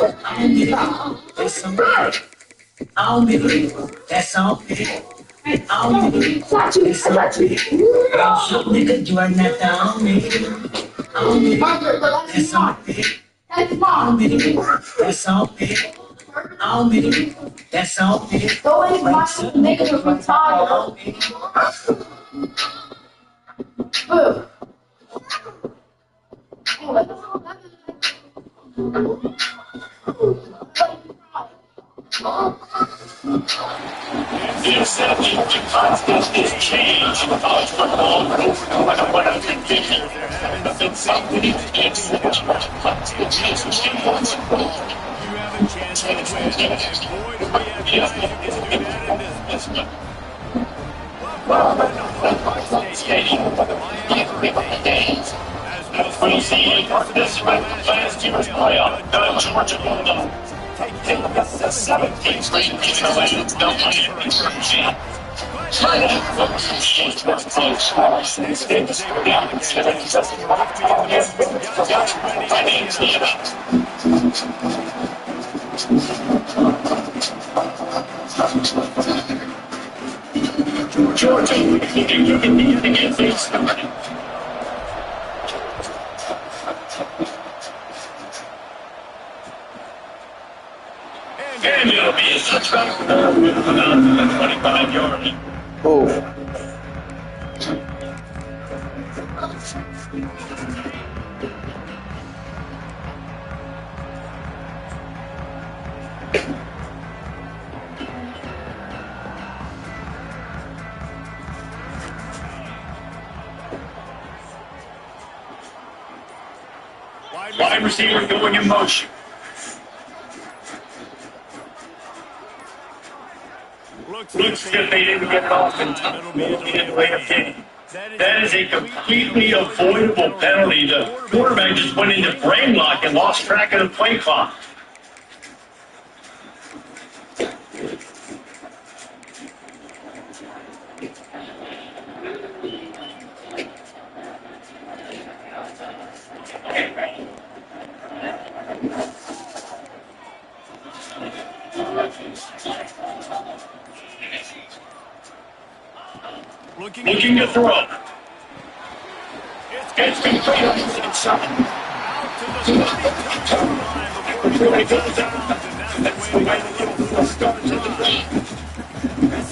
It's somebody. I don't believe that's all it. I don't believe it's all it. Nigga, you are not down me. I don't believe that's all it. I don't believe that's all it. I don't believe that's all it. Go in, nigga, retire. This is change. College football, what I'm thinking. It's something it's change. We see this last year's playoff, the Georgia Bulldogs. Take the 17th lead in the West, no money in Georgia, you can be against these. And it'll be a touchback with about 25 yards. Oh. Wide receiver going in motion. Looks as if they didn't get it off in time. That is a completely avoidable penalty. The quarterback just went into brain lock and lost track of the play clock. Looking to throw. It's complete inside.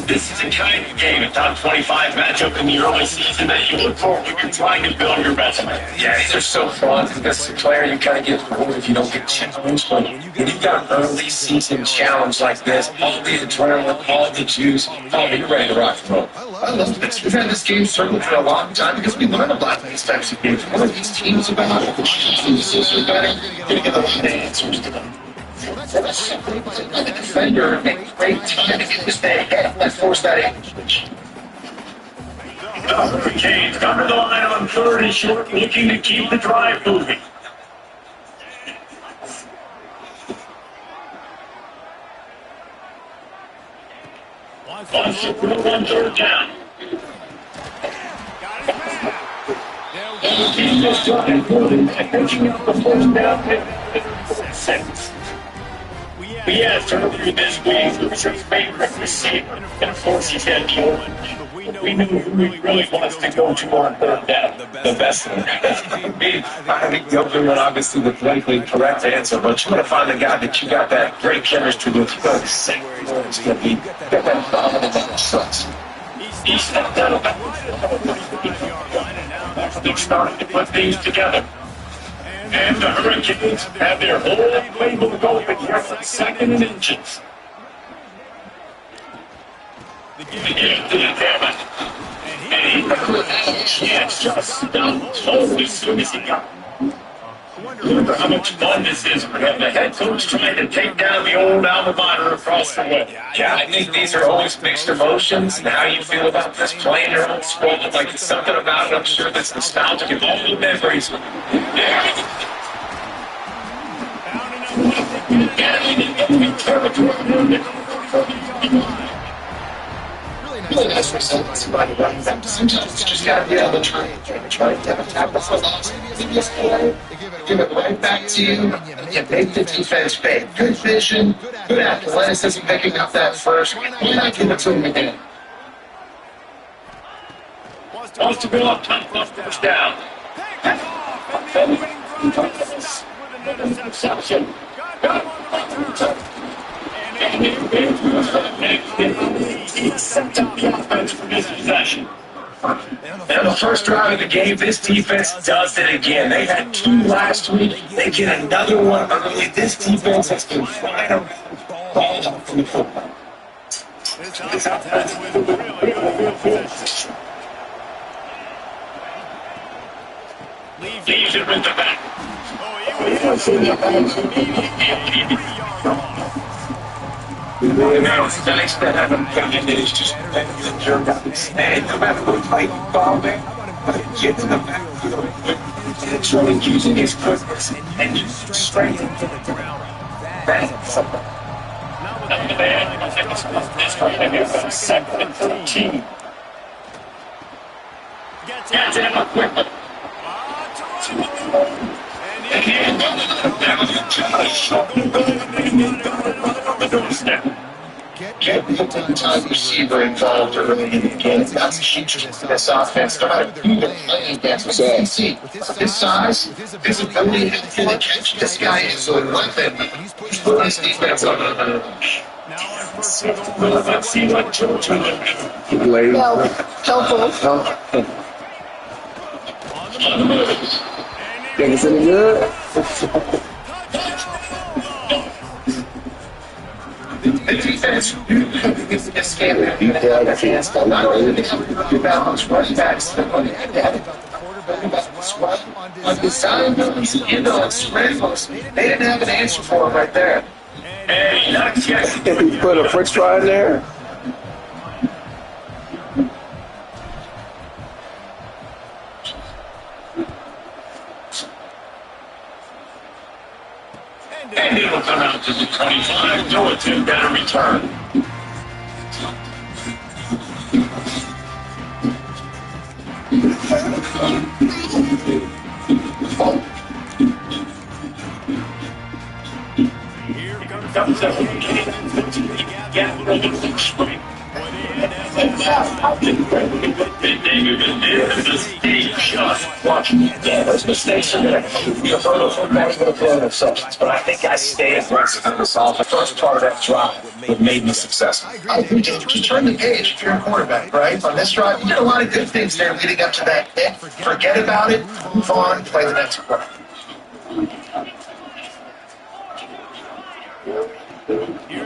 This is the kind of game, a top 25 matchup in the early season that you look for when you're trying to build your resume. Yeah, these are so fun. As a player, you kind of get bored if you don't get challenged. But when you've got an early season challenge like this, all the adrenaline, all the juice, you're ready to rock and roll. I love this. We've had this game circled for a long time because we learn a lot from these types of games. What are these teams about? The teams are better. You're going to get a lot of answers to them. The defender, a great time to get this thing ahead. Let's force that in. The Hurricanes cover the line on third and short, looking to keep the drive moving. Wants to throw on third down. And the team is drive moving and pitching up the first down. 6. We asked earlier this week who's your favorite receiver, and of course he said Jordan. We knew who he really wants to go to on third down. The best one. I think the other one, obviously, the politically correct answer, but you want to find a guy that you got that great chemistry with. You got to say where it's going to be. You got that dominant that sucks. He stepped out of that. They're starting to put things together. And the Hurricanes have their whole playbook open here for second and inches. The game to the Devon. And he just stopped totally as soon as he got it. Remember how much fun this is for him. The head coach trying to take down the old alma mater across the way. Yeah, I think these are always mixed emotions, and how you feel about this playing your own sport. Like, there's something about it, I'm sure, that's nostalgic of all the memories. Really nice for somebody running back. Sometimes it's just got to be able to try to tap the foot off. Give it right back to you. can make the defense pay. Good vision, good athleticism picking up that first. Why not give it to him again? Wants to go up top, first down. Interception. He sent up the offense for this possession. And on the first drive of the game, this defense does it again. They had 2 last week. They get another one early. This defense has been flying around ball up from the football. This offense is really good position. Leaves it with the back. The next that haven't come in is just the jerk out his head. No matter what play you call there, but it gets in the backfield. It's really using his quickness and just straight into the ground. That's something. Now the man is going to be from 2nd and 13. Gets it up quickly. Get the time receiver involved early in the game. That's huge to this offense. No matter who they're playing against. So you see, his size, his ability to catch, this guy is a weapon. He's putting his defense on the let's see what George helpful. Think it's any good? The defense escaped their defense. Not only did they balance running backs, but they had a quarterback squad on design moves and on spread moves. They didn't have an answer for him right there. Hey, not yet. He put a French fry in there. And it'll come out to the 25. No attempt at a return. Here comes the spring. Those mistakes are going to be a hurdle for many of the interceptions, but I think I stay aggressive in this off the first part of that drive that made me successful. I agree. Just turn the page if you're a quarterback, right? On this drive, you did a lot of good things there leading up to that pick. Forget about it, move on, play the next quarter.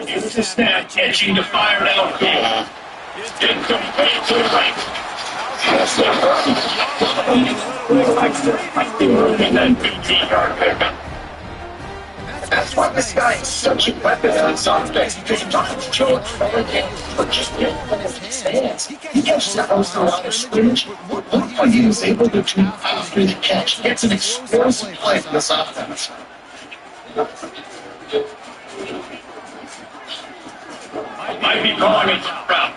Here's the snap, catching to fire downfield. Incomplete to the right. That's why this guy is such a weapon on his offense, because he's not showing but just in his hands. He catches the most of the line of scrimmage. Look what he was able to do after the catch. It's an explosive play for this offense. Might be calling it route.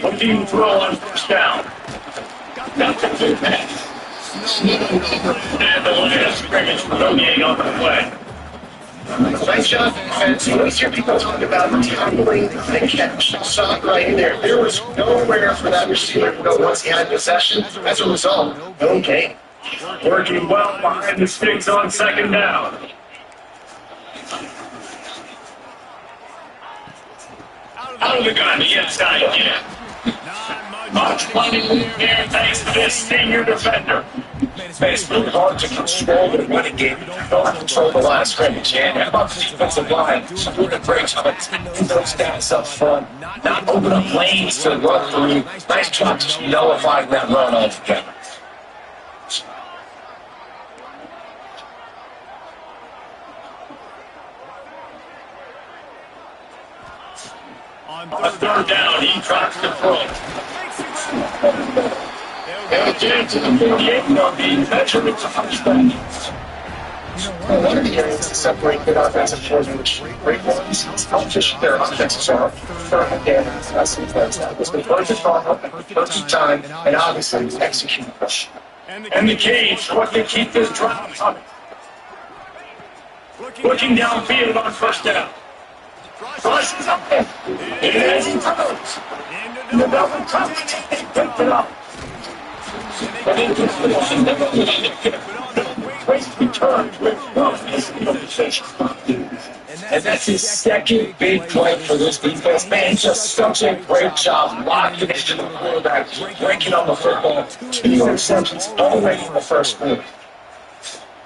Looking throw on first down. Got the good pass. And the line of scrimmage for UGA on the play. Nice job, defense. You always hear people talk about tumbling the catch. Saw it right there. There was nowhere for that receiver to go once he had possession. As a result, no gain. Working well behind the sticks on second down. Out of the gun, the inside again. Much money here thanks to this senior defender. It's really hard to control the running game. You don't control the line of scrimmage. And how about the defensive line? Doing a great job of attacking those guys up front. Not open up lanes to run through. Nice job to nullifying that run altogether. On third down, he drops the throw. They'll get to the 48 on the measurement to touchback. Well, one of the areas to separate good offensive players from great ones is how efficient their offenses are. Third and that's that was the perfect ball, perfect time, and obviously executing. And the Canes quickly keep this drive coming. Looking downfield on first down. Rushes up there. It is he throws. The double coverage. They picked it up. And then just great return with and that's his second big play for this defense. Man, just such a great job locking it to the quarterback, breaking on the football. 2 interceptions already in the first quarter.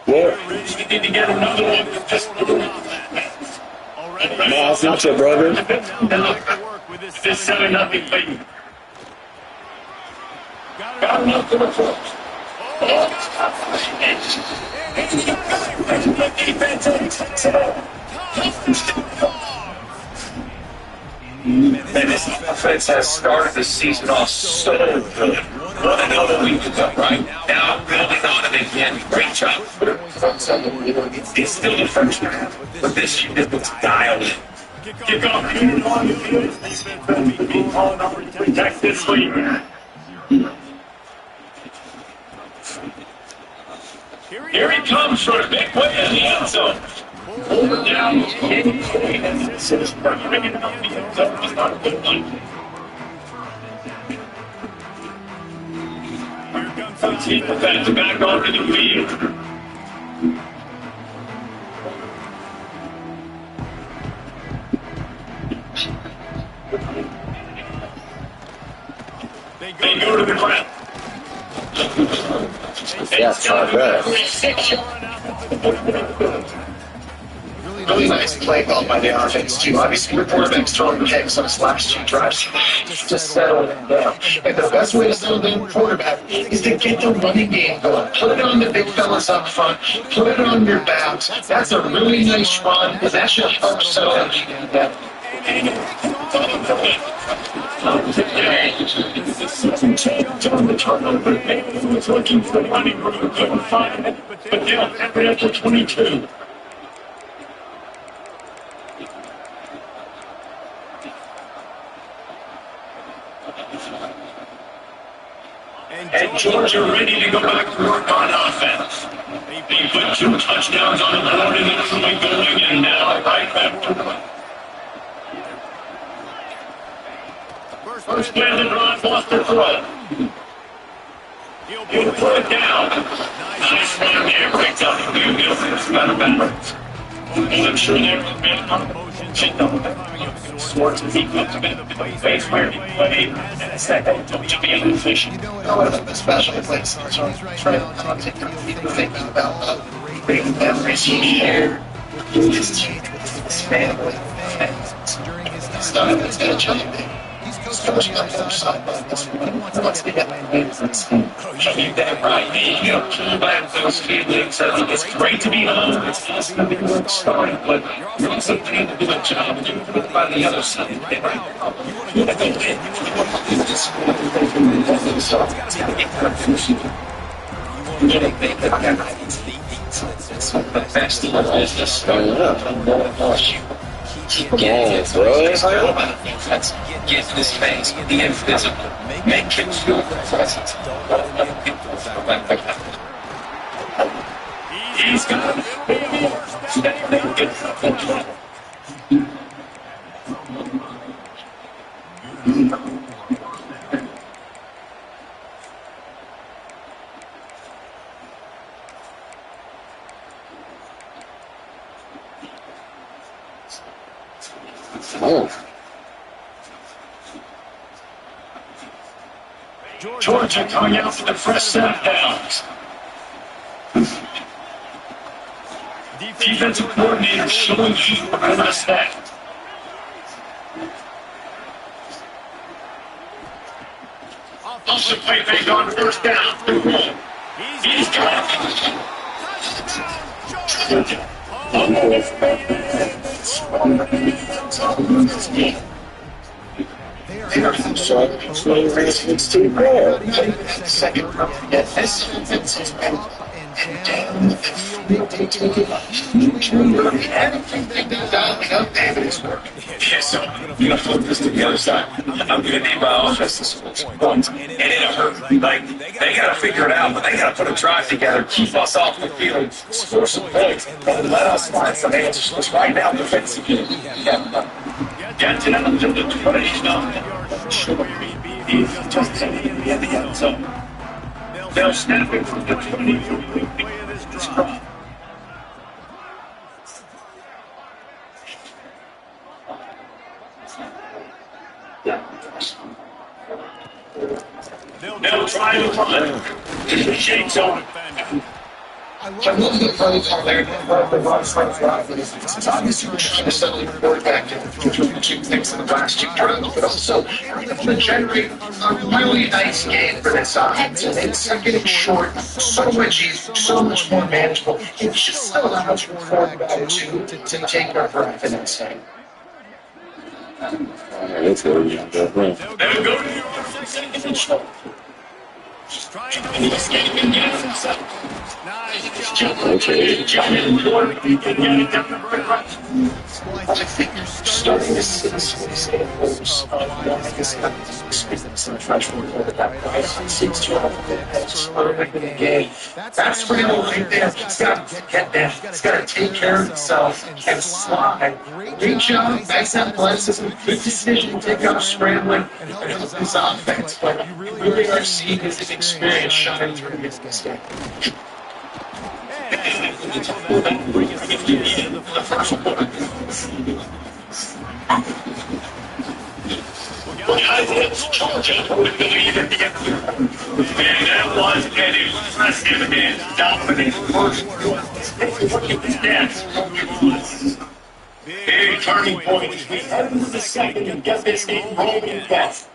Yeah. You need to get another one. That's not your brother. This 7-0 lead. Got enough to the front. Man, this offense has started the season off so good. 1-0 week ago, right? Now building on it again. Great job. It's still the first half, but this unit looks dialed in. Kick off unit on the field. Be calling up to protect this lead. Here he comes for a big play in the end zone. Over down, and this is bringing it up the end zone. It's not a good one. Here comes the team defense back onto the field. They go to the ground. That's not bad. Really nice play call by the offense, too. Obviously, your quarterback's throwing picks on his last 2 drives. Just settle them down. And the best way to settle down quarterback is to get the running game going. Put it on the big fellas up front. Put it on your backs. That's a really nice run, and that should help settle down that. John the turnover, who was looking for the running room, couldn't find it, but they'll have it after 22. And Georgia ready to go back to work on offense. They put 2 touchdowns on the board in the early going, and now right back to work. First play of the drive, lost their throw. He'll put it down. Nice run there, breaks out the new it's not a balance. I'm sure they're going to Swartz and he comes in the face where he played, and it's that they don't be inefficient. One of the special places are trying to contact them, people thinking about great memories he shared with his team, with his family, and stuff that's going to change me. Especially on the other side, once they get my names, it's that right. You know, pull back those feelings. I think it's great to be home. It's awesome to be work starting, but you're also paid to do a job and do it by the other side. Right now, you have to win. You just it's the best in the business. Games, bro. That's get this face, the invisible, make him feel the presence. He's got it, baby. Oh. Georgia coming out for the first set of downs. Defensive coordinator showing you around the set. Also play fake on first down. He's got it. They are so racing team. Second, yes, this is down the field, they take it huge lead. Everything they've been dialing up, David, is working. Yeah, so I'm going to flip this to the other side. I'm going to need my offense to score some points. And in a hurry, like, they got to figure it out, but they got to put a drive together, keep us off the field, score some points, and let us find some answers. Because right now, defensively, we have nothing. Get down to the 20s now. Sure. He's just in the end zone. They'll snap it from the 20. This crowd. They'll try to run. The shakes on. I love the play call there. The run straight out. It's obviously we're trying to settle the quarterback and keep things in the last two drives, but also to generate a really nice game for this offense. It's getting short, so much easier, so much more manageable. It just allows your quarterback to take our breath and insane. Let's go. They'll go to the second and short. He's getting in himself. Okay. I think you're starting to see some examples of some freshman quarterback. 6-12 in the game. That's real right there. He's got to get there. He's got to take care of himself and slide. Great job. Nice athleticism. Good decision to take out scrambling and help his offense. But you really are seeing his experience shine through in this game. The first one. Well, guys, it's Georgia with the lead at the end of the year. And that was an impressive and dominant first one. Look at the stats. Big turning point as we head into the second and get this game rolling fast.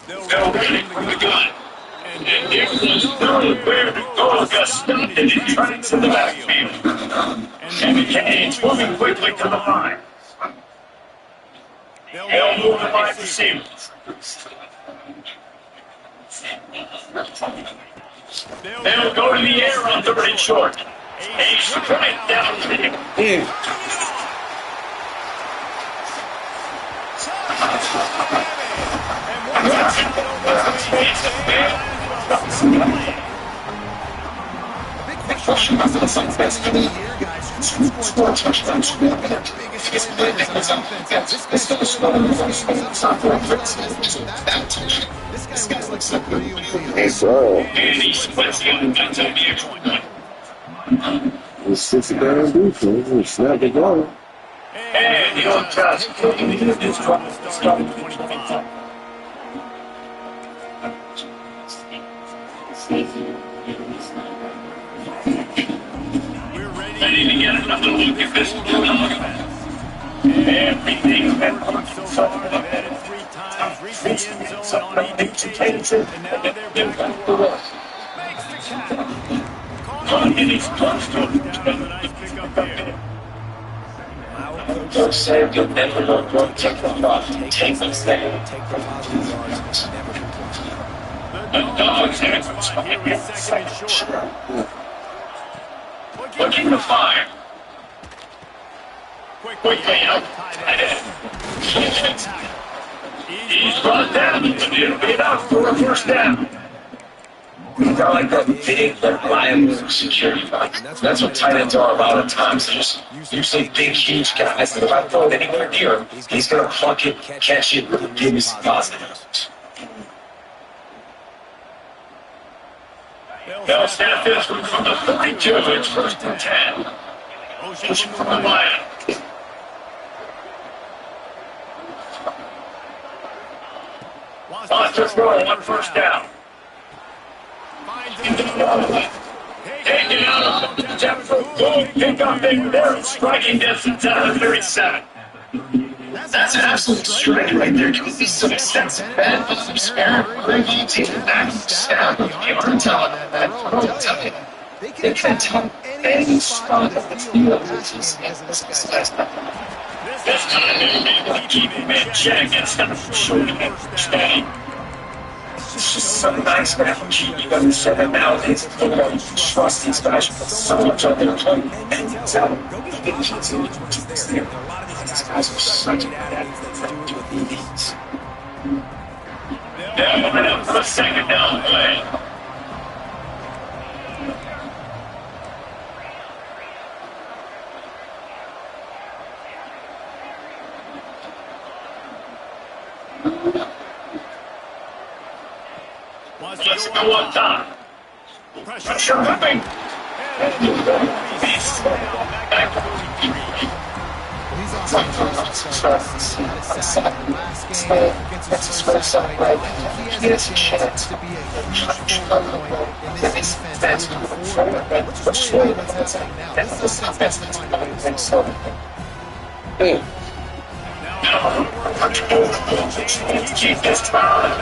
They'll win it from the gun. And it was nowhere to go. Just stopped it in tracks in the backfield. And McCain's moving quickly to the line. They'll move the wide receivers. They'll go to the air on third and short. A strike down to him. And he splits the offense on the extra point. It's 60 down defense. Snap the ball. And the old Josh is starting to ready to get another look at this everything's been working so hard. They've had it 3 times, reached the end zone on each occasion, and now they're back to work. Makes the catch. And he's close to it. Nice pick up there. Coach said you'll never look wrong. Take them off. Take them down. The Dogs have it. Second and short. Looking to fire. Quickly out. He's brought down. It'll be enough for a first down. They're like that big, reliable security box. That's what tight ends are about at times. They're just usually big, huge guys that if I throw it anywhere near him, he's going to pluck it, catch it, and give me some positives. They'll snap this from the 32. It's first and 10. Pushing from the line. Wants to throw one first down. Take it out of the depth of good pick up in there. Striking distance out of 37. That's an absolute strike right there. Give me some extensive bad from Sparrow. Team back snap. You aren't telling them that. I'm telling you. They can tell any spot of the field. This time they keep him in check instead of shooting him. Steady. some nice man. You understand nowadays, you trust these guys with so much on their plate. And you tell them, you can continue to trust them. These guys are such a bad at doing these. They're moving up for a second down play. Let's go on top. Pressure coming. Keep this time.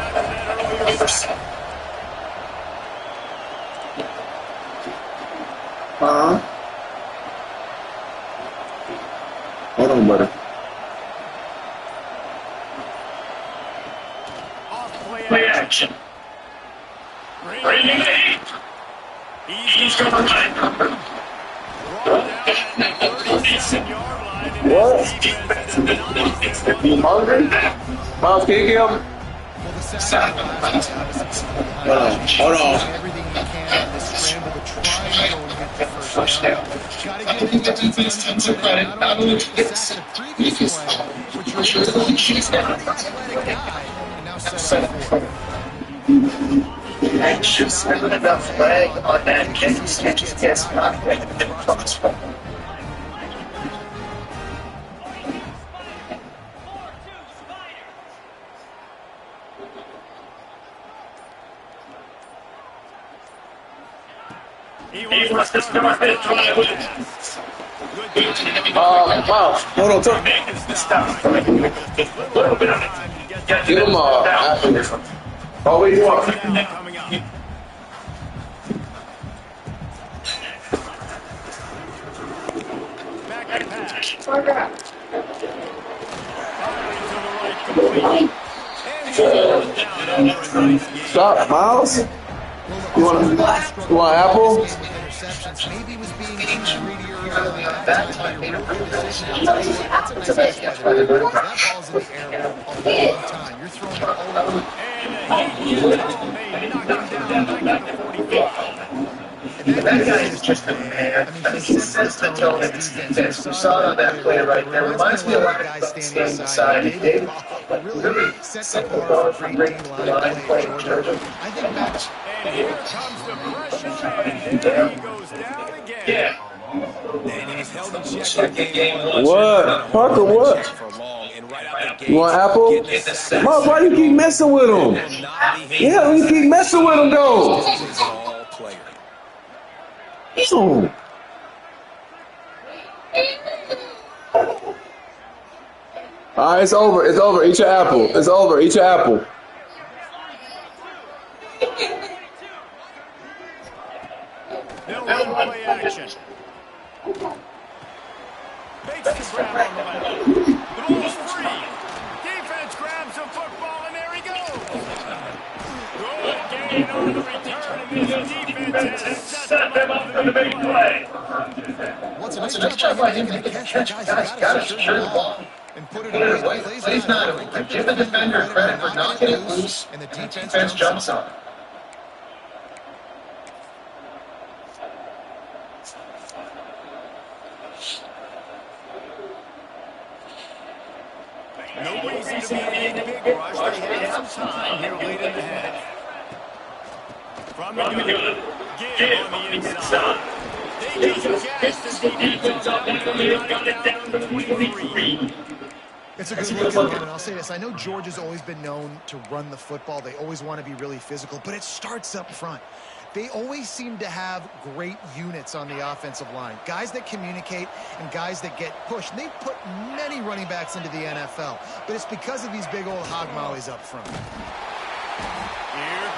Hold on, buddy. Play action. Bringing it. He's going to run. What? You hungry? Miles, can you get him? Hold on. First down. I think the defense tends to credit not only to this, because she's down. And should spend enough leg on that kick to just get knocked in the crossbow. He wants to start that drive with Miles, hold on, talk. stop. A little bit of it. Give him apple. Oh, wait, you want? Stop, Miles. You want apple? Maybe was being greedier that time. That's a nice catch by the Browns. That ball's in the air a long time. You're throwing it over. That guy is just a man. He sets the tone of his defense. We saw it on that play right there. Reminds me a lot of standing aside. He really set the bar for great line play in Georgia. I think that's... And here comes the pressure, and there he goes down again. Yeah. And he was held in check in game one. What? Parker, what? For long, and right out the You want apple? Miles, why you keep messing with him? Yeah, you keep messing with him, though. Ew. All right, it's over. It's over. Eat your apple. It's over. Eat your apple. They'll run play action. Bates the grab on the left. The ball's free. Defense grabs the football, and there he goes. Good gain on the return, and this defense has set them up for the big play. What's a nice job by him making the catch. Guys, got to secure the ball and put it away. Plays not over. Give the defender credit for knocking it loose, and the defense jumps on it. No reason to be in a big rush. They have some time here late in the half. From the gun, give on the inside. They just cast the defense up and they got it down to 23. It's a good look at him, and I'll say this. I know George has always been known to run the football. They always want to be really physical, but it starts up front. They always seem to have great units on the offensive line. Guys that communicate and guys that get pushed. And they've put many running backs into the NFL, but it's because of these big old hog mollies up front. Here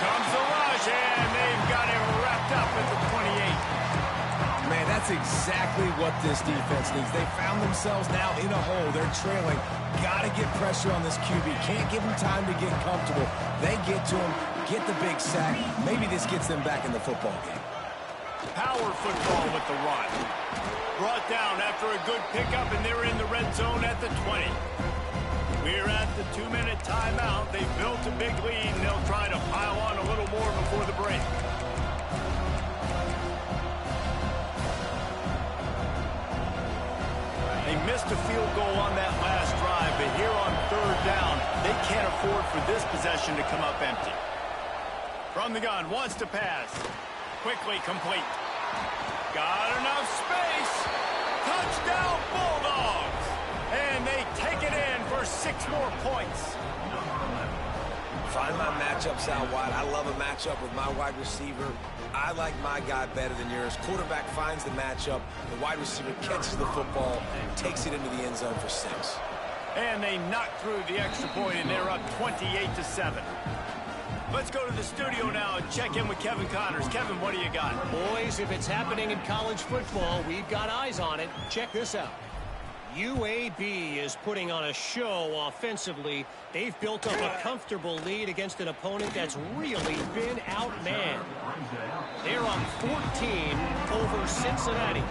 comes the rush, and they've got him wrapped up at the 28. Man, that's exactly what this defense needs. They found themselves now in a hole. They're trailing. Got to get pressure on this QB. Can't give him time to get comfortable. They get to him, get the big sack. Maybe this gets them back in the football game. Power football with the run. Brought down after a good pickup, and they're in the red zone at the 20. We're at the 2-minute timeout. They built a big lead, and they'll try to pile on a little more before the break. They missed a field goal on that last drive, but here on 3rd down, they can't afford for this possession to come up empty. From the gun, wants to pass. Quickly complete. Got enough space. Touchdown Bulldogs. And they take it in for 6 more points. Find my matchups out wide. I love a matchup with my wide receiver. I like my guy better than yours. Quarterback finds the matchup. The wide receiver catches the football, takes it into the end zone for 6. And they knock through the extra point, and they're up 28-7. Let's go to the studio now and check in with Kevin Connors. Kevin, what do you got? Boys, if it's happening in college football, we've got eyes on it. Check this out. UAB is putting on a show offensively. They've built up a comfortable lead against an opponent that's really been outmanned. They're up 14 over Cincinnati.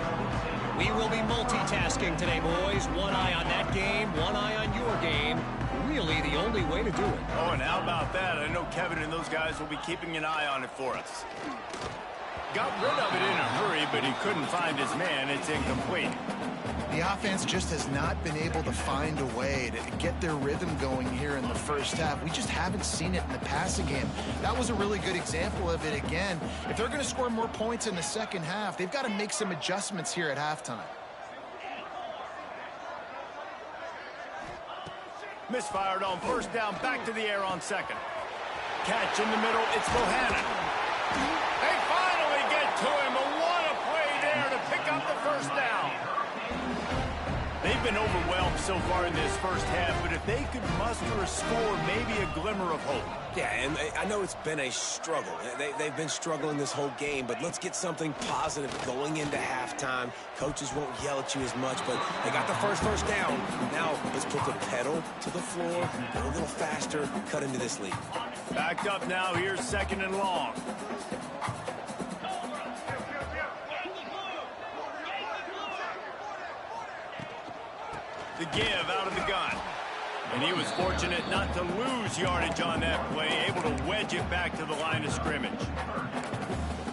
We will be multitasking today, boys. One eye on that game, one eye on your game. Really the only way to do it. Oh, and how about that? I know Kevin and those guys will be keeping an eye on it for us. Got rid of it in a hurry, but he couldn't find his man. It's incomplete. The offense just has not been able to find a way to get their rhythm going here in the first half. We just haven't seen it in the passing game. That was a really good example of it again. If they're going to score more points in the second half, they've got to make some adjustments here at halftime. Misfired on 1st down, back to the air on 2nd. Catch in the middle, it's Bohannon. They finally get to him, and what a play there to pick up the 1st down. They've been overwhelmed so far in this first half, but if they could muster a score, maybe a glimmer of hope. Yeah, and I know it's been a struggle. They've been struggling this whole game, but let's get something positive going into halftime. Coaches won't yell at you as much, but they got the first down. Now let's put the pedal to the floor, go a little faster, cut into this lead. Backed up now, here's 2nd and long. The give out of the gun. And he was fortunate not to lose yardage on that play, able to wedge it back to the line of scrimmage.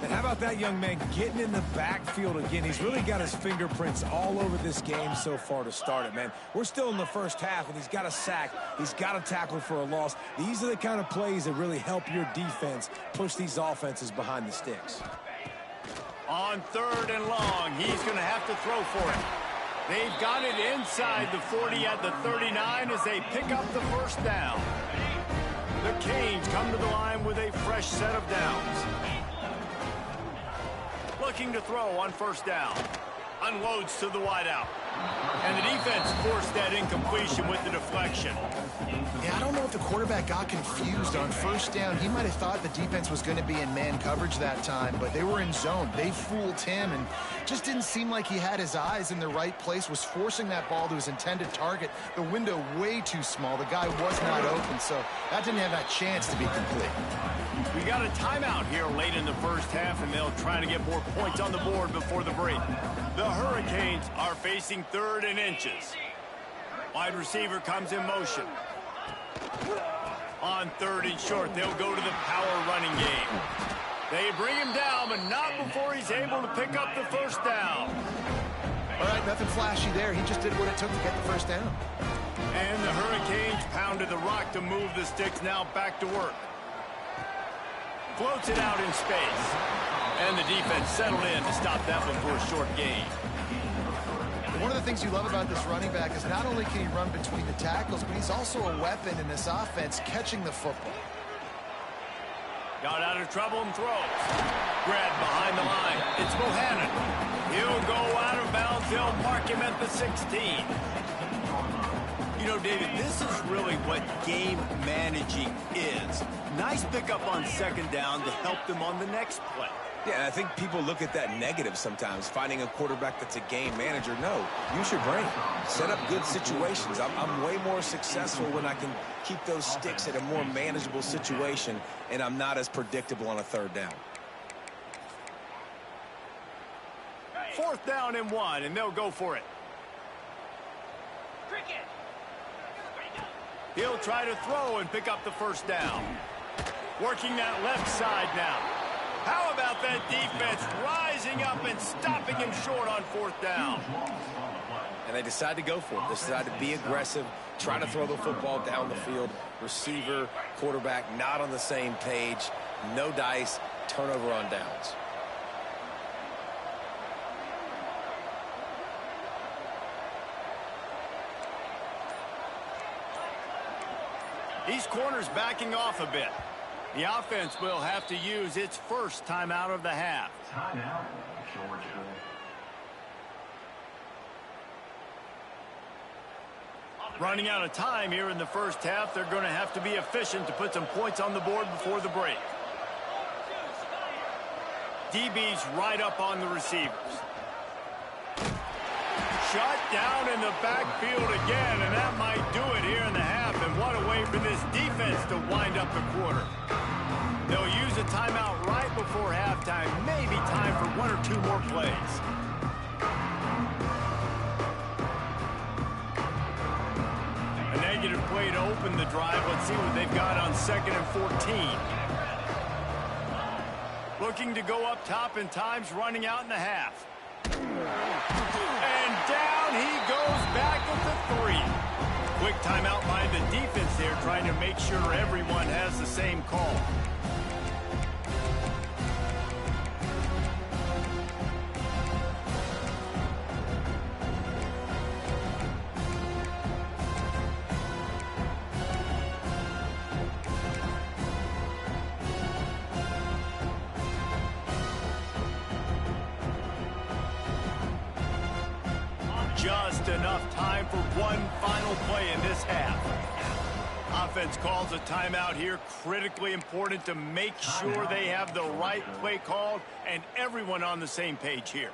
And how about that young man getting in the backfield again? He's really got his fingerprints all over this game so far to start it, man. We're still in the first half, and he's got a sack. He's got a tackle for a loss. These are the kind of plays that really help your defense push these offenses behind the sticks. On 3rd and long, he's going to have to throw for it. They've got it inside the 40 at the 39 as they pick up the 1st down. The Canes come to the line with a fresh set of downs. Looking to throw on 1st down. Unloads to the wideout. And the defense forced that incompletion with the deflection. Yeah, I don't know if the quarterback got confused on 1st down. He might have thought the defense was going to be in man coverage that time, but they were in zone. They fooled him and just didn't seem like he had his eyes in the right place, was forcing that ball to his intended target. The window way too small. The guy was not open, so that didn't have that chance to be complete. We got a timeout here late in the first half, and they'll try to get more points on the board before the break. The Hurricanes are facing 3rd and inches. Wide receiver comes in motion. On 3rd and short, they'll go to the power running game. They bring him down, but not before he's able to pick up the 1st down. All right, nothing flashy there. He just did what it took to get the 1st down. And the Hurricanes pounded the rock to move the sticks, now back to work. Floats it out in space. And the defense settled in to stop that one for a short gain. One of the things you love about this running back is not only can he run between the tackles, but he's also a weapon in this offense catching the football. Got out of trouble and throws. Grabbed behind the line. It's Bohannon. He'll go out of bounds. They'll mark him at the 16. You know, David, this is really what game managing is. Nice pickup on 2nd down to help them on the next play. Yeah, and I think people look at that negative sometimes, finding a quarterback that's a game manager. No, use your brain. Set up good situations. I'm way more successful when I can keep those sticks at a more manageable situation, and I'm not as predictable on a third down. 4th down and 1, and they'll go for it. He'll try to throw and pick up the 1st down. Working that left side now. How about that defense rising up and stopping him short on 4th down? And they decide to go for it. They decide to be aggressive, try to throw the football down the field. Receiver, quarterback, not on the same page. No dice, turnover on downs. These corners backing off a bit. The offense will have to use its first timeout of the half. Timeout, Georgia. Running out of time here in the first half, they're going to have to be efficient to put some points on the board before the break. DB's right up on the receivers. Shut down in the backfield again, and that might do it here in the half. And what a way for this defense to wind up the quarter. They'll use a timeout right before halftime. Maybe time for 1 or 2 more plays. A negative play to open the drive. Let's see what they've got on 2nd and 14. Looking to go up top in times, running out in the half. And down he goes back at the 3. Quick timeout by the defense there, trying to make sure everyone has the same call. Just enough time for one final play in this half. Offense calls a timeout here. Critically important to make sure they have the right play called and everyone on the same page here.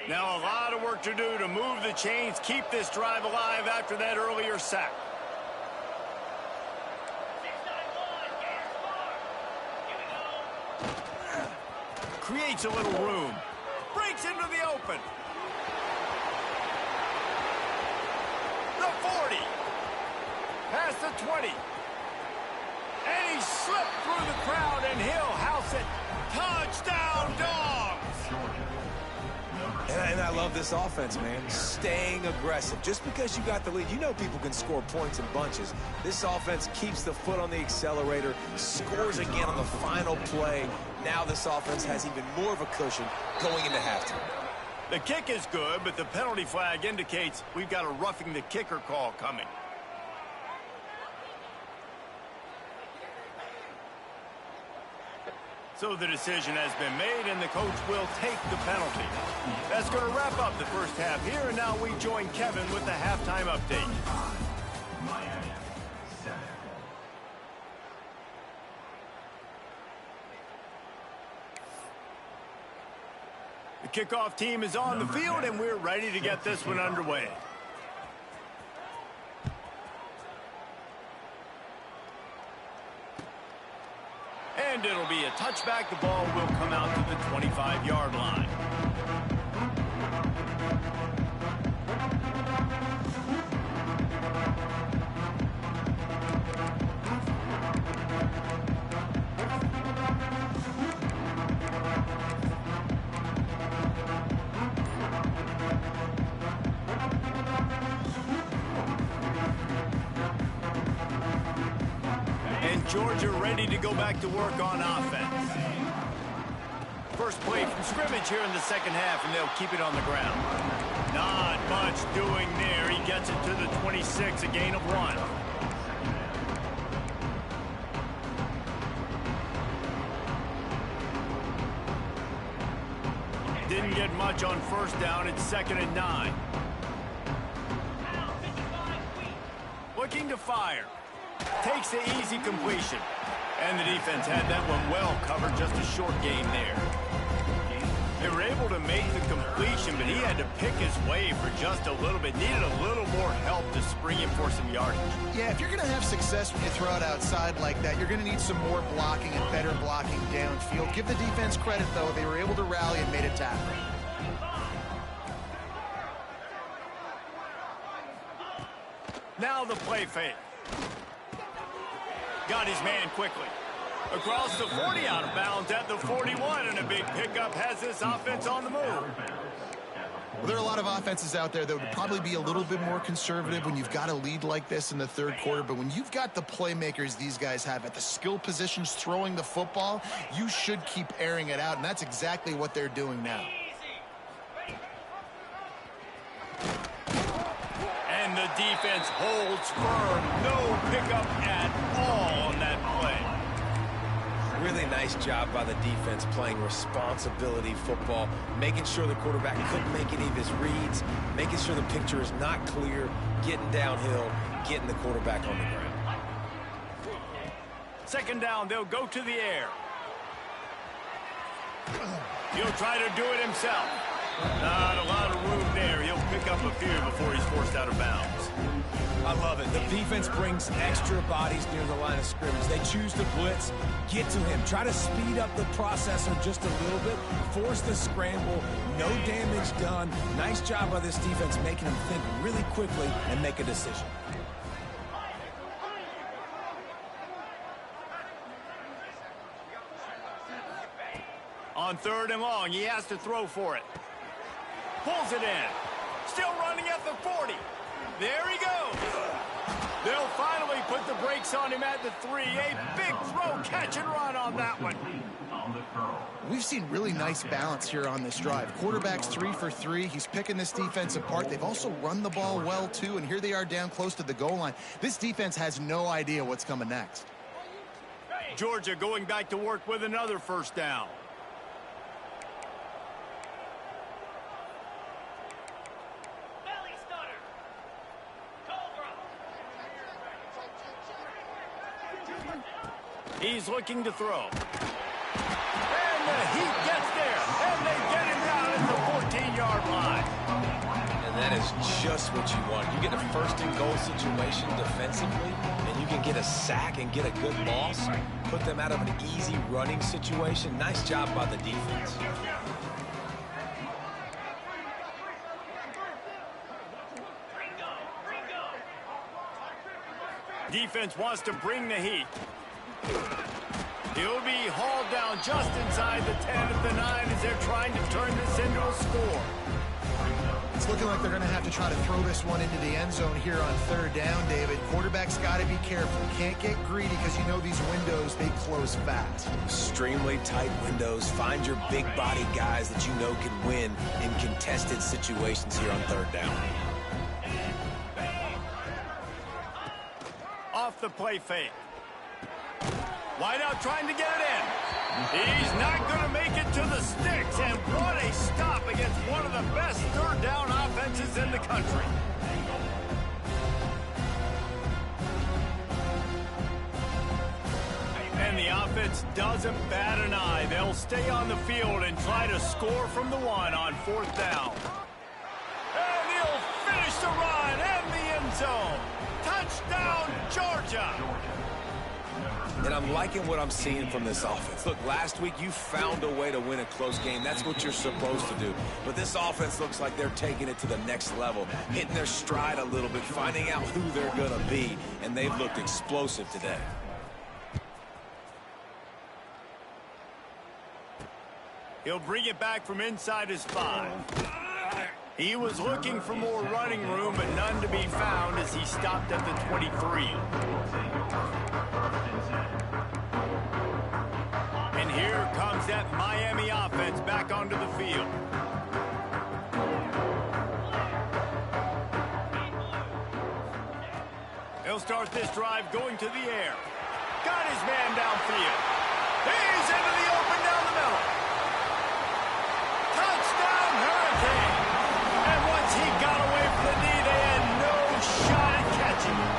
Now a lot of work to do to move the chains, keep this drive alive after that earlier sack. Creates a little room. Breaks into the open. The 40. Past the 20. And he slipped through the crowd, and he'll house it. Touchdown, Dogs! And I love this offense, man. Staying aggressive. Just because you got the lead, you know people can score points in bunches. This offense keeps the foot on the accelerator, scores again on the final play. Now this offense has even more of a cushion going into halftime. The kick is good, but the penalty flag indicates we've got a roughing the kicker call coming. So the decision has been made, and the coach will take the penalty. That's going to wrap up the first half here, and now we join Kevin with the halftime update. Miami, 7. The kickoff team is on the field, and we're ready to get this one underway. And it'll be a touchback. The ball will come out to the 25-yard line. Georgia ready to go back to work on offense. First play from scrimmage here in the second half, and they'll keep it on the ground. Not much doing there. He gets it to the 26, a gain of 1. Didn't get much on first down. It's 2nd and 9. looking to fire. Takes the easy completion. And the defense had that one well covered, just a short gain there. They were able to make the completion, but he had to pick his way for just a little bit. Needed a little more help to spring him for some yardage. Yeah, if you're going to have success when you throw it outside like that, you're going to need some more blocking and better blocking downfield. Give the defense credit, though. They were able to rally and made a tackle. Now the play fake. Got his man quickly. Across the 40, out of bounds at the 41, and a big pickup has this offense on the move. Well, there are a lot of offenses out there that would probably be a little bit more conservative when you've got a lead like this in the third quarter, but when you've got the playmakers these guys have at the skill positions throwing the football, you should keep airing it out, and that's exactly what they're doing now. And the defense holds firm. No pickup at all on that play. Really nice job by the defense playing responsibility football, making sure the quarterback couldn't make any of his reads, making sure the picture is not clear, getting downhill, getting the quarterback on the ground. Second down, they'll go to the air. He'll try to do it himself. Not a lot of room there. He'll pick up a few before he's forced out of bounds. I love it. The defense brings extra bodies near the line of scrimmage. They choose to blitz, get to him, try to speed up the processor just a little bit, force the scramble, no damage done. Nice job by this defense making him think really quickly and make a decision. On third and long, he has to throw for it. Pulls it in. Still running at the 40. There he goes. They'll finally put the brakes on him at the 3. A big throw, catch and run on that one. We've seen really nice balance here on this drive. Quarterback's 3 for 3. He's picking this defense apart. They've also run the ball well, too, and here they are down close to the goal line. This defense has no idea what's coming next. Georgia going back to work with another first down. He's looking to throw. And the heat gets there. And they get him down at the 14-yard line. And that is just what you want. You get a first-and-goal situation defensively, and you can get a sack and get a good loss, put them out of an easy running situation. Nice job by the defense. Defense wants to bring the heat. He'll be hauled down just inside the 10 at the 9 as they're trying to turn this into a score. It's looking like they're going to have to try to throw this one into the end zone here on third down, David. Quarterback's got to be careful. Can't get greedy because you know these windows, they close fast. Extremely tight windows. Find your big body guys that you know can win in contested situations here on third down. Off the play fake. Wideout trying to get it in. He's not going to make it to the sticks, and what a stop against one of the best third down offenses in the country. And the offense doesn't bat an eye. They'll stay on the field and try to score from the 1 on fourth down. And he'll finish the run and the end zone. Touchdown, Georgia. And I'm liking what I'm seeing from this offense. Look, last week you found a way to win a close game. That's what you're supposed to do. But this offense looks like they're taking it to the next level, hitting their stride a little bit, finding out who they're going to be, and they've looked explosive today. He'll bring it back from inside his 5. He was looking for more running room, but none to be found as he stopped at the 23. And here comes that Miami offense back onto the field. He'll start this drive going to the air. Got his man downfield. He's into the open down the middle. Touchdown, Hurricane. And once he got away from the knee, they had no shot at catching him.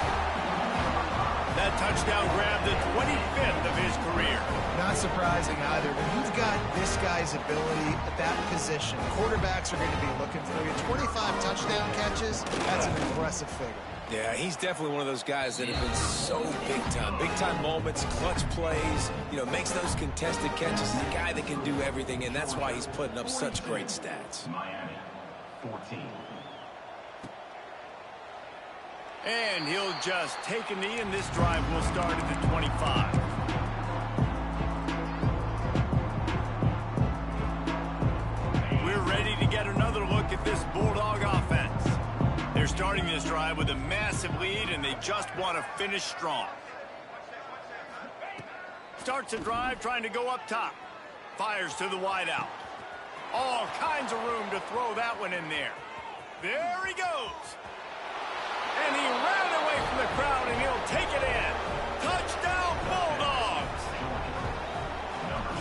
touchdown grab, the 25th of his career. Not surprising either. When you've got this guy's ability at that position, quarterbacks are going to be looking for you. 25 touchdown catches, that's an impressive figure. Yeah, he's definitely one of those guys that have been so big time. Big time moments, clutch plays, you know, makes those contested catches. He's a guy that can do everything, and that's why he's putting up such great stats. Miami, 14. And he'll just take a knee, and this drive will start at the 25. We're ready to get another look at this Bulldog offense. They're starting this drive with a massive lead, and they just want to finish strong. Starts the drive trying to go up top. Fires to the wideout. All kinds of room to throw that one in there. There he goes. And he ran away from the crowd, and he'll take it in. Touchdown, Bulldogs!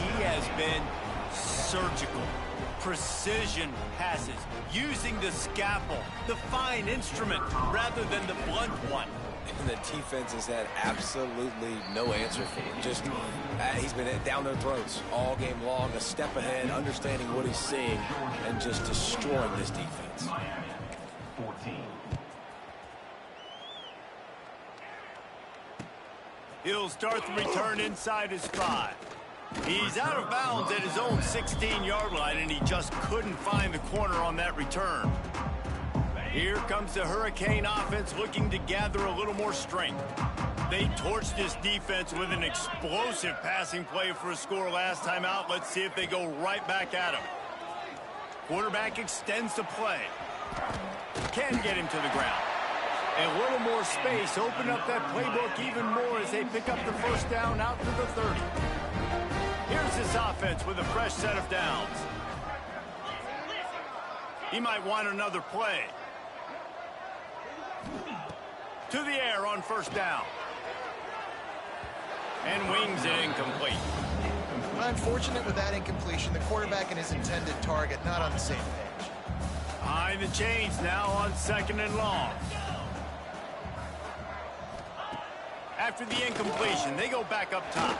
He has been surgical. Precision passes, using the scalpel, the fine instrument, rather than the blunt one. And the defense has had absolutely no answer for him. Just, he's been down their throats all game long, a step ahead, understanding what he's seeing, and just destroying this defense. Miami, 14. He'll start the return inside his 5. He's out of bounds at his own 16-yard line, and he just couldn't find the corner on that return. Here comes the Hurricane offense looking to gather a little more strength. They torched this defense with an explosive passing play for a score last time out. Let's see if they go right back at him. Quarterback extends the play. Can get him to the ground. A little more space, open up that playbook even more as they pick up the first down out to the 30. Here's this offense with a fresh set of downs. He might want another play. To the air on first down. And wings it incomplete. Unfortunate with that incompletion. The quarterback and his intended target not on the same page. Behind the chains now on 2nd and long. After the incompletion, they go back up top.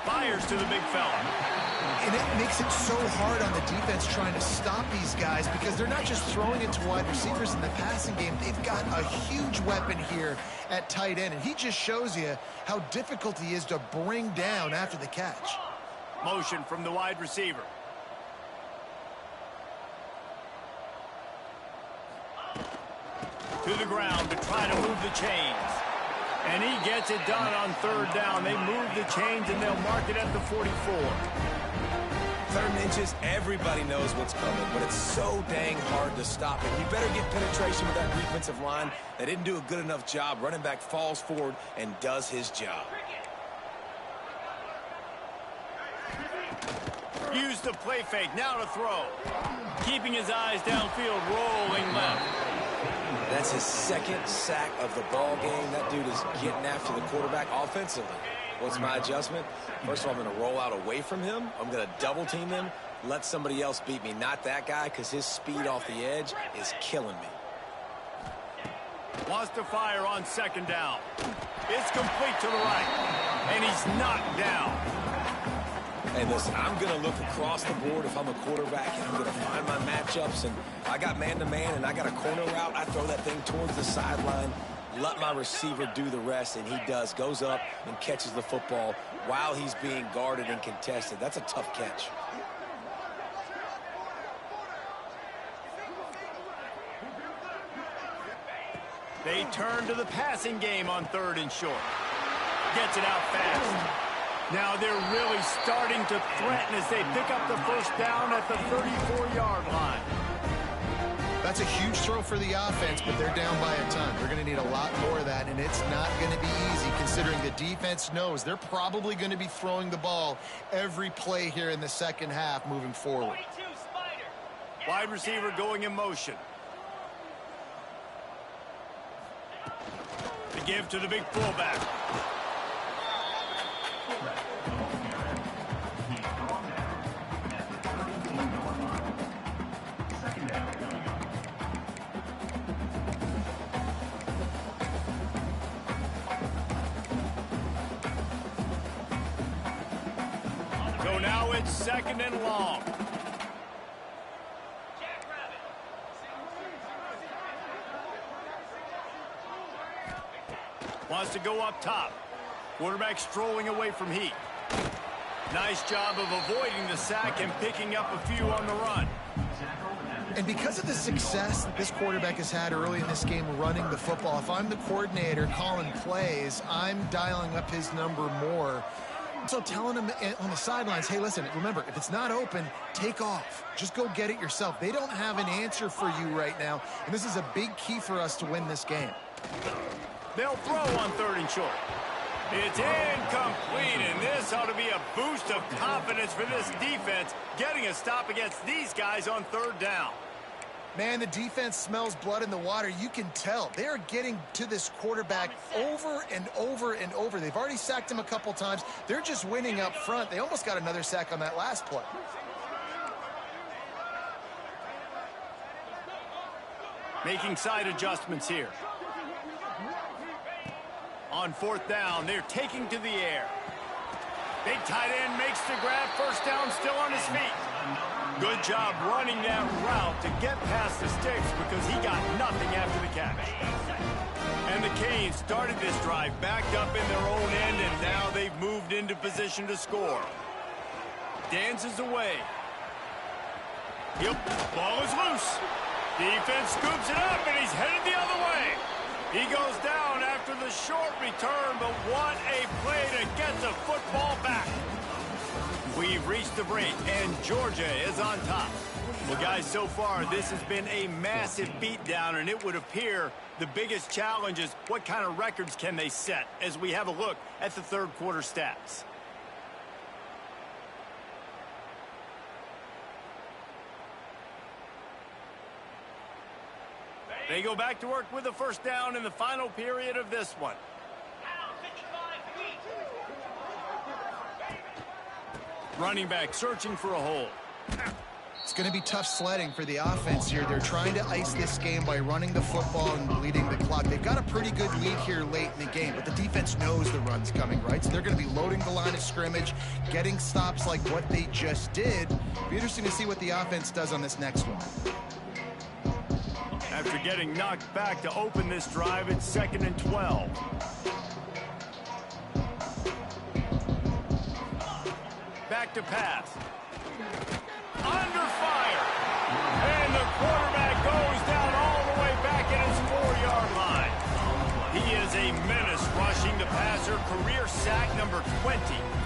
Fires to the big fella. And it makes it so hard on the defense trying to stop these guys because they're not just throwing it to wide receivers in the passing game. They've got a huge weapon here at tight end, and he just shows you how difficult he is to bring down after the catch. Motion from the wide receiver. To the ground to try to move the chains. And he gets it done on 3rd down. They move the chains, and they'll mark it at the 44. 3rd inches, everybody knows what's coming, but it's so dang hard to stop it. You better get penetration with that defensive line. They didn't do a good enough job. Running back falls forward and does his job. Use the play fake, now to throw. Keeping his eyes downfield, rolling left. That's his 2nd sack of the ball game. That dude is getting after the quarterback offensively. What's my adjustment? First of all, I'm going to roll out away from him. I'm going to double team him, let somebody else beat me, not that guy, because his speed off the edge is killing me. Wants to fire on 2nd down. It's complete to the right, and he's knocked down. Hey, listen, I'm going to look across the board if I'm a quarterback, and I'm going to find my matchups. And I got man-to-man, and I got a corner route. I throw that thing towards the sideline, let my receiver do the rest, and he does. Goes up and catches the football while he's being guarded and contested. That's a tough catch. They turn to the passing game on 3rd and short. Gets it out fast. Now they're really starting to threaten as they pick up the first down at the 34-yard line. That's a huge throw for the offense, but they're down by a ton. They're going to need a lot more of that, and it's not going to be easy considering the defense knows they're probably going to be throwing the ball every play here in the 2nd half moving forward. Wide receiver going in motion. The give to the big fullback. it's 2nd and long. Wants to go up top. Quarterback strolling away from heat. Nice job of avoiding the sack and picking up a few on the run. And because of the success that this quarterback has had early in this game running the football, if I'm the coordinator calling plays, I'm dialing up his number more. So telling him on the sidelines, hey, listen, remember, if it's not open, take off. Just go get it yourself. They don't have an answer for you right now, and this is a big key for us to win this game. They'll throw on 3rd and short. It's incomplete, and this ought to be a boost of confidence for this defense, getting a stop against these guys on 3rd down. Man, the defense smells blood in the water. You can tell. They are getting to this quarterback over and over and over. They've already sacked him a couple times. They're just winning up front. They almost got another sack on that last play. Making side adjustments here. On 4th down, they're taking to the air. Big tight end makes the grab. 1st down, still on his feet. Good job running that route to get past the sticks because he got nothing after the catch. And the Canes started this drive backed up in their own end, and now they've moved into position to score. Dances away. Yep, ball is loose. Defense scoops it up, and he's headed the other way. He goes down after the short return, but what a play to get the football back. We've reached the break, and Georgia is on top. Well, guys, so far, this has been a massive beatdown, and it would appear the biggest challenge is what kind of records can they set as we have a look at the 3rd quarter stats. They go back to work with the 1st down in the final period of this one. Running back searching for a hole. It's going to be tough sledding for the offense here. They're trying to ice this game by running the football and bleeding the clock. They've got a pretty good lead here late in the game, but the defense knows the run's coming, right? So they're going to be loading the line of scrimmage, getting stops like what they just did. Be interesting to see what the offense does on this next one. After getting knocked back to open this drive, it's 2nd and 12. Back to pass. Under fire. And the quarterback goes down all the way back at his 4-yard line. He is a menace rushing the passer. Career sack number 20.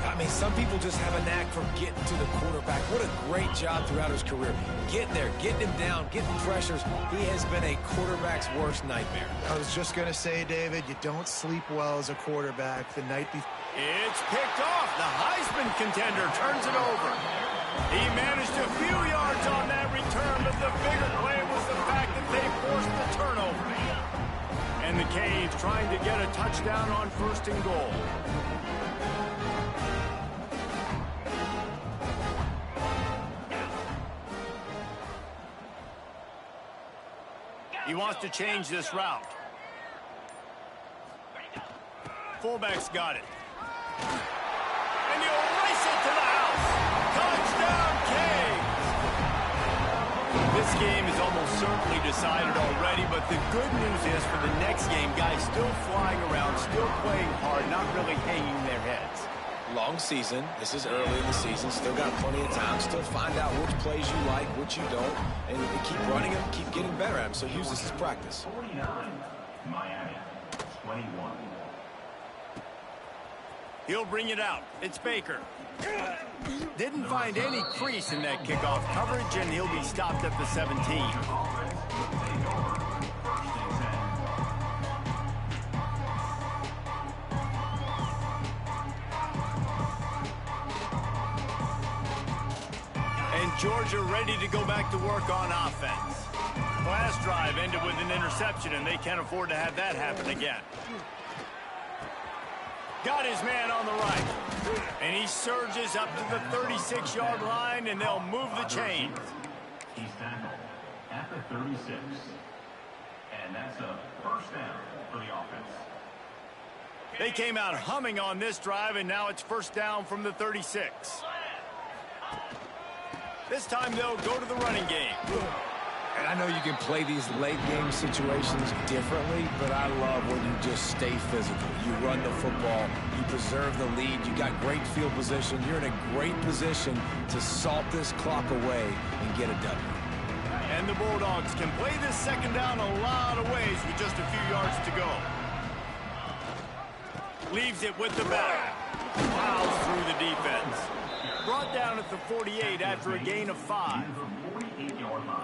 I mean, some people just have a knack for getting to the quarterback. What a great job throughout his career. Getting there, getting him down, getting pressures. He has been a quarterback's worst nightmare. I was just going to say, David, you don't sleep well as a quarterback the night before. It's picked off. The Heisman contender turns it over. He managed a few yards on that return, but the bigger play was the fact that they forced the turnover. And the Canes trying to get a touchdown on 1st and goal. He wants to change this route. Fullback's got it. And he'll race it to the house. Touchdown, Canes! This game is almost certainly decided already, but the good news is for the next game, guys still flying around, still playing hard, not really hanging their heads. Long season. This is early in the season. Still got plenty of time. Still find out which plays you like, which you don't, and keep running them, keep getting better at them. So use this as practice. 49, Miami, 21. He'll bring it out. It's Baker. Didn't find any crease in that kickoff coverage, and he'll be stopped at the 17. Georgia ready to go back to work on offense. Last drive ended with an interception, and they can't afford to have that happen again. Got his man on the right. And he surges up to the 36-yard line, and they'll move the chains. He's tackled at the 36. And that's a 1st down for the offense. They came out humming on this drive, and now it's 1st down from the 36. This time they'll go to the running game. And I know you can play these late game situations differently, but I love when you just stay physical. You run the football, you preserve the lead, you got great field position, you're in a great position to salt this clock away and get a W. And the Bulldogs can play this second down a lot of ways with just a few yards to go. Leaves it with the back. Plows through the defense. Brought down at the 48 after a gain of 5.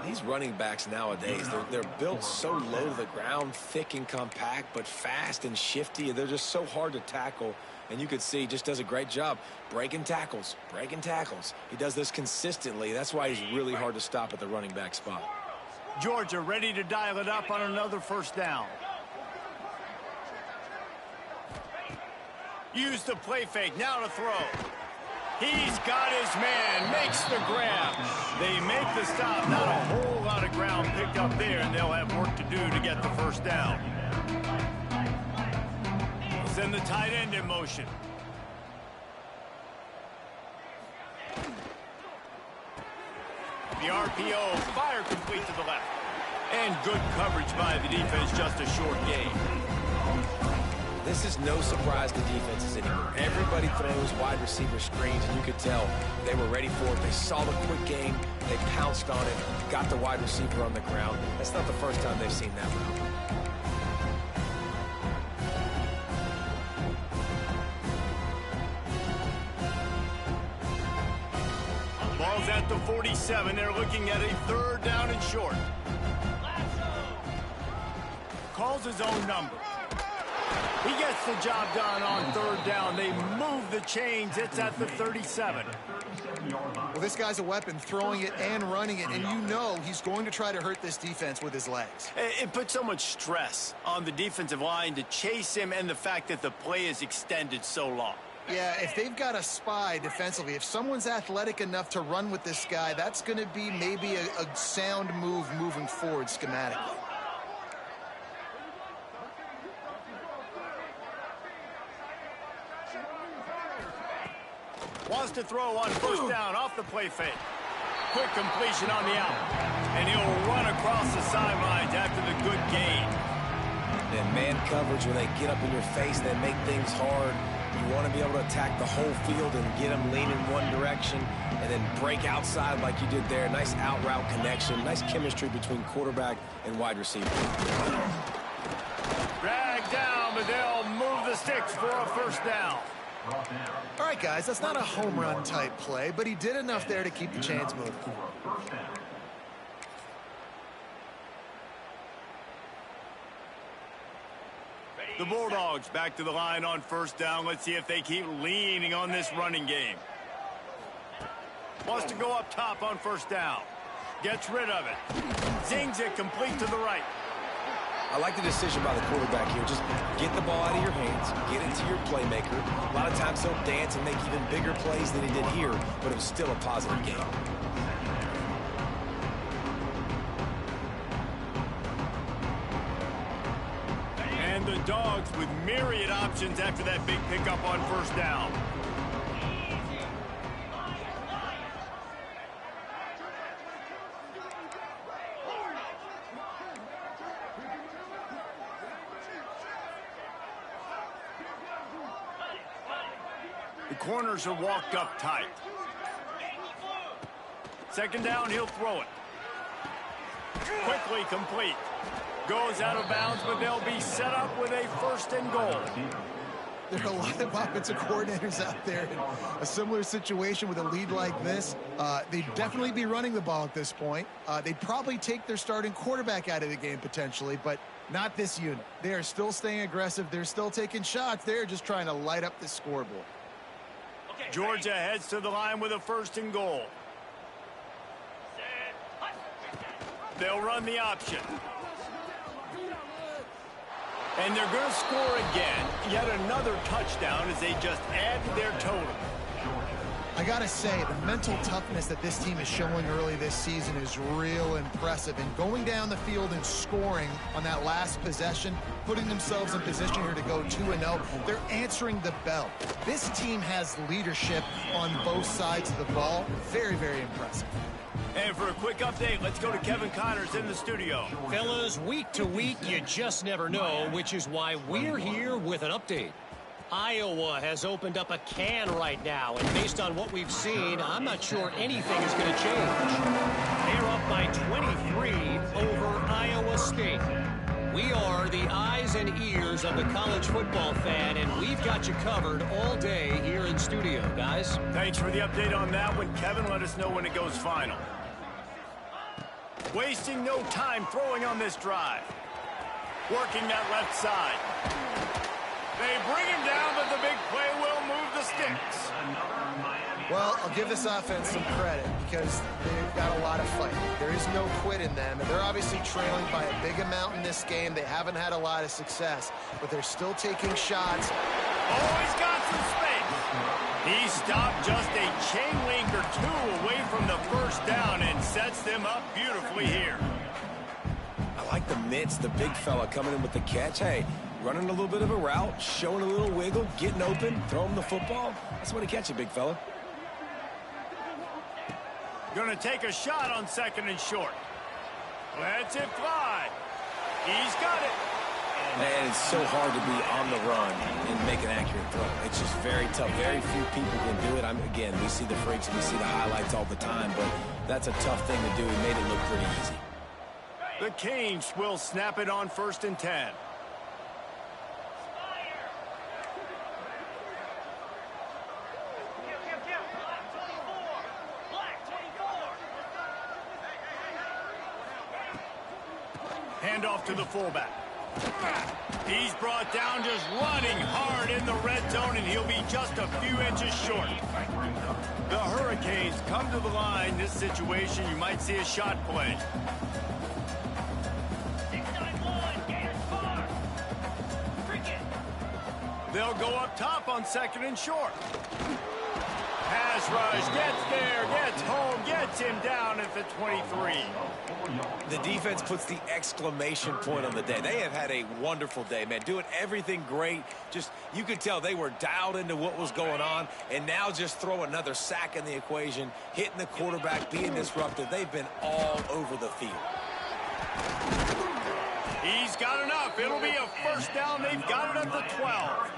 These running backs nowadays, they're built so low to the ground, thick and compact, but fast and shifty. They're just so hard to tackle. And you could see he just does a great job breaking tackles, He does this consistently. That's why he's really hard to stop at the running back spot. Georgia ready to dial it up on another first down. Use the play fake, now to throw. He's got his man, makes the grab. They make the stop, not a whole lot of ground picked up there, and they'll have work to do to get the first down. Send the tight end in motion. The RPO, fire complete to the left. And good coverage by the defense, just a short gain. This is no surprise to defenses anymore. Everybody throws wide receiver screens, and you could tell they were ready for it. They saw the quick game, they pounced on it, got the wide receiver on the ground. That's not the first time they've seen that route. Ball's at the 47. They're looking at a third down and short. Calls his own number. He gets the job done on third down. They move the chains. It's at the 37. Well, this guy's a weapon, throwing it and running it, and you know he's going to try to hurt this defense with his legs. It puts so much stress on the defensive line to chase him, and the fact that the play is extended so long. Yeah, if they've got a spy defensively, if someone's athletic enough to run with this guy, that's going to be maybe a sound move moving forward schematically. Wants to throw on first down off the play fake. Quick completion on the out. And he'll run across the sidelines after the good gain. And man coverage, when they get up in your face, they make things hard. You want to be able to attack the whole field and get them leaning one direction and then break outside like you did there. Nice out route connection. Nice chemistry between quarterback and wide receiver. Dragged down, but they'll move the sticks for a first down. All right, guys, that's not a home run type play, but he did enough there to keep the chains moving. The Bulldogs back to the line on first down. Let's see if they keep leaning on this running game. Wants to go up top on first down. Gets rid of it. Zings it complete to the right. I like the decision by the quarterback here. Just get the ball out of your hands, get it to your playmaker. A lot of times he'll dance and make even bigger plays than he did here, but it was still a positive game. And the Dogs with myriad options after that big pickup on first down. The corners are walked up tight. Second down, he'll throw it. Quickly complete. Goes out of bounds, but they'll be set up with a first and goal. There are a lot of offensive coordinators out there in a similar situation with a lead like this. They'd definitely be running the ball at this point. They'd probably take their starting quarterback out of the game potentially, but not this unit. They are still staying aggressive. They're still taking shots. They're just trying to light up the scoreboard. Georgia heads to the line with a first and goal. They'll run the option. And they're going to score again. Yet another touchdown as they just add to their total. I gotta say, the mental toughness that this team is showing early this season is real impressive. And going down the field and scoring on that last possession, putting themselves in position here to go 2-0, they're answering the bell. This team has leadership on both sides of the ball. Very, very impressive. And for a quick update, let's go to Kevin Connors in the studio. Fellas, week to week, you just never know, which is why we're here with an update. Iowa has opened up a can right now, and based on what we've seen, I'm not sure anything is going to change. They're up by 23 over Iowa State. We are the eyes and ears of the college football fan, and we've got you covered all day here in studio, guys. Thanks for the update on that one, Kevin. Let us know when it goes final. Wasting no time throwing on this drive. Working that left side. They bring him down, but the big play will move the sticks. Well, I'll give this offense some credit because they've got a lot of fight. There is no quit in them, and they're obviously trailing by a big amount in this game. They haven't had a lot of success, but they're still taking shots. Oh, he's got some space. He stopped just a chain link or two away from the first down and sets them up beautifully here. I like the mitts, the big fella coming in with the catch. Hey, running a little bit of a route, showing a little wiggle, getting open, throwing the football. That's what to catch it, big fella. Gonna take a shot on 2nd and short. Lets it fly. He's got it. Man, it's so hard to be on the run and make an accurate throw. It's just very tough. Very few people can do it. Again, we see the freaks and we see the highlights all the time, but that's a tough thing to do. He made it look pretty easy. The Canes will snap it on 1st and 10. Handoff to the fullback. He's brought down just running hard in the red zone, and he'll be just a few inches short. The Hurricanes come to the line. This situation, you might see a shot play. They'll go up top on 2nd and short. Pass rush, gets there, gets home, gets him down at the 23. The defense puts the exclamation point on the day. They have had a wonderful day, man. Doing everything great. Just, you could tell they were dialed into what was going on, and now just throw another sack in the equation, hitting the quarterback, being disruptive. They've been all over the field. He's got enough. It'll be a first down. They've got it at the 12.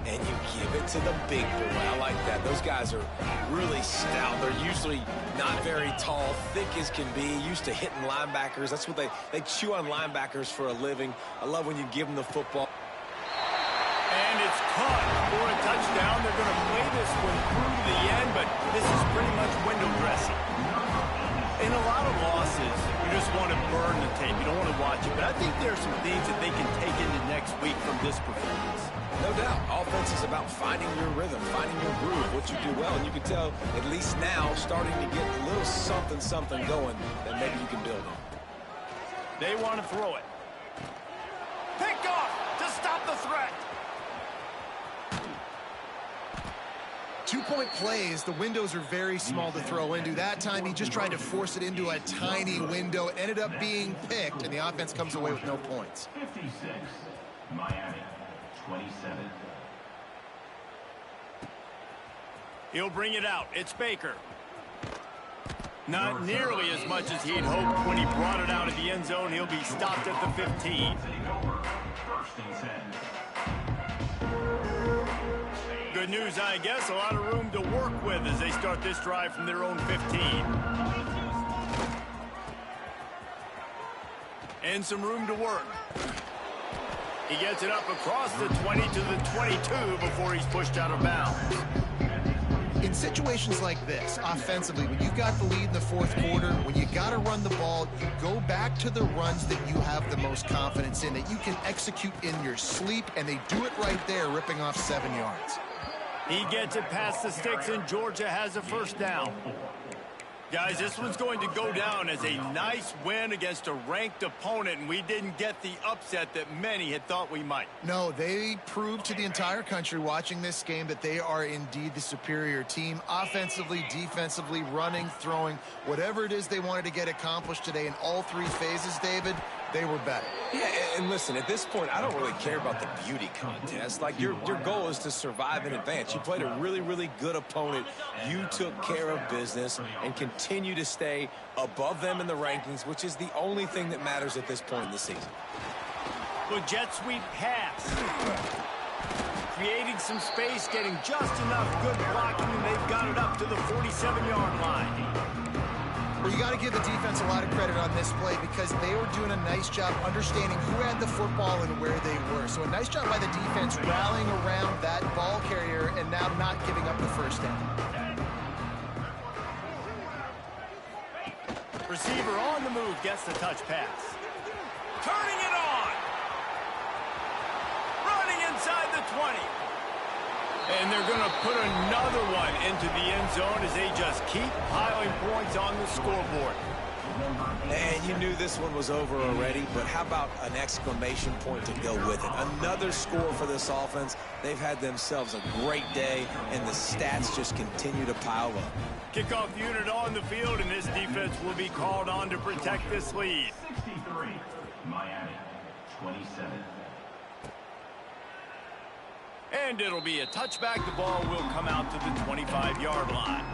And you give it to the big boy. I like that. Those guys are really stout. They're usually not very tall, thick as can be, used to hitting linebackers. That's what they chew on linebackers for a living. I love when you give them the football. And it's caught for a touchdown. They're going to play this one through to the end, but this is pretty much window dressing. In a lot of losses, you just want to burn the tape. You don't want to watch it. But I think there are some things that they can take into next week from this performance. No doubt. Offense is about finding your rhythm, finding your groove, what you do well. And you can tell, at least now, starting to get a little something going that maybe you can build on. They want to throw it. Picked off to stop the threat. 2-point plays, the windows are very small to throw into. That time, he just tried to force it into a tiny window. It ended up being picked, and the offense comes away with no points. 56, Miami, 27. He'll bring it out. It's Baker. Not nearly as much as he'd hoped when he brought it out of the end zone. He'll be stopped at the 15. First and 10. Good news, I guess. A lot of room to work with as they start this drive from their own 15. And some room to work. He gets it up across the 20 to the 22 before he's pushed out of bounds. In situations like this, offensively, when you've got the lead in the fourth quarter, when you got to run the ball, you go back to the runs that you have the most confidence in, that you can execute in your sleep, and they do it right there, ripping off 7 yards. He gets it past the sticks, and Georgia has a first down. Guys, this one's going to go down as a nice win against a ranked opponent, and we didn't get the upset that many had thought we might. No, they proved to the entire country watching this game that they are indeed the superior team. Offensively, defensively, running, throwing, whatever it is they wanted to get accomplished today in all three phases, David, they were better. Yeah, and listen, at this point, I don't really care about the beauty contest. Like, your goal is to survive and advance. You played a really, really good opponent. You took care of business and continue to stay above them in the rankings, which is the only thing that matters at this point in the season. Good jet sweep pass. Creating some space, getting just enough good blocking, and they've got it up to the 47-yard line. Well, you got to give the defense a lot of credit on this play because they were doing a nice job understanding who had the football and where they were. So a nice job by the defense rallying around that ball carrier and now not giving up the first down. Receiver on the move gets the touch pass. Turning it on. Running inside the 20. And they're going to put another one into the end zone as they just keep piling points on the scoreboard. And you knew this one was over already, but how about an exclamation point to go with it? Another score for this offense. They've had themselves a great day, and the stats just continue to pile up. Kickoff unit on the field, and this defense will be called on to protect this lead. 63, Miami, 27. And it'll be a touchback. The ball will come out to the 25-yard line.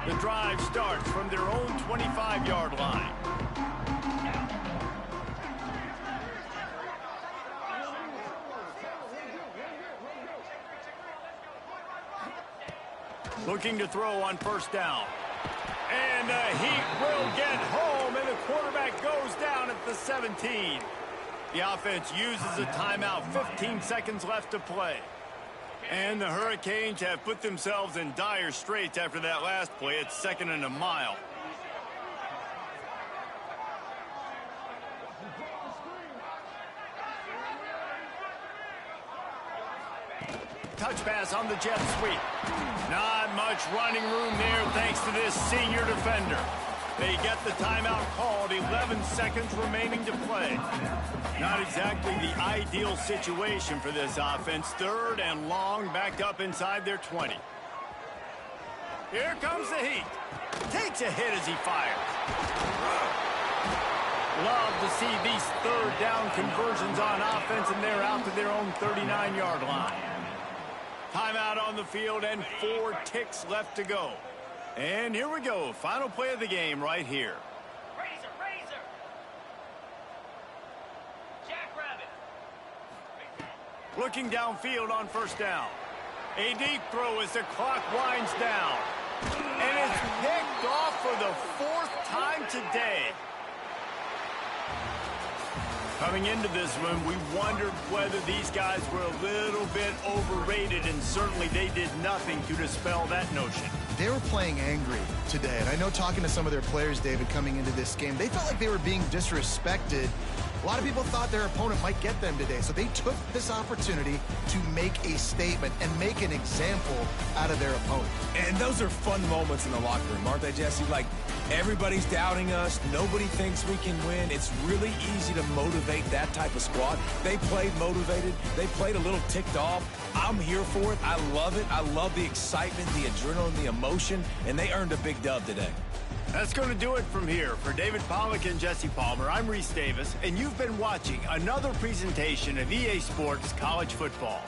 The drive starts from their own 25-yard line. Looking to throw on first down. And he will get home, and the quarterback goes down at the 17. The offense uses a timeout, 15 seconds left to play. And the Hurricanes have put themselves in dire straits after that last play. It's 2nd and a mile. Touch pass on the jet sweep. Not much running room there thanks to this senior defender. They get the timeout called, 11 seconds remaining to play. Not exactly the ideal situation for this offense. 3rd and long, back up inside their 20. Here comes the heat. Takes a hit as he fires. Love to see these 3rd down conversions on offense, and they're out to their own 39-yard line. Timeout on the field and 4 ticks left to go. And here we go. Final play of the game right here. Razor. Jackrabbit. Looking downfield on first down. A deep throw as the clock winds down. And it's picked off for the 4th time today. Coming into this one, we wondered whether these guys were a little bit overrated, and certainly they did nothing to dispel that notion. They were playing angry today, and I know talking to some of their players, David, coming into this game, they felt like they were being disrespected. A lot of people thought their opponent might get them today, so they took this opportunity to make a statement and make an example out of their opponent. And those are fun moments in the locker room, aren't they, Jesse? Like, everybody's doubting us. Nobody thinks we can win. It's really easy to motivate that type of squad. They played motivated. They played a little ticked off. I'm here for it. I love it. I love the excitement, the adrenaline, the emotion, and they earned a big dub today. That's going to do it from here. For David Pollack and Jesse Palmer, I'm Reese Davis, and you've been watching another presentation of EA Sports College Football.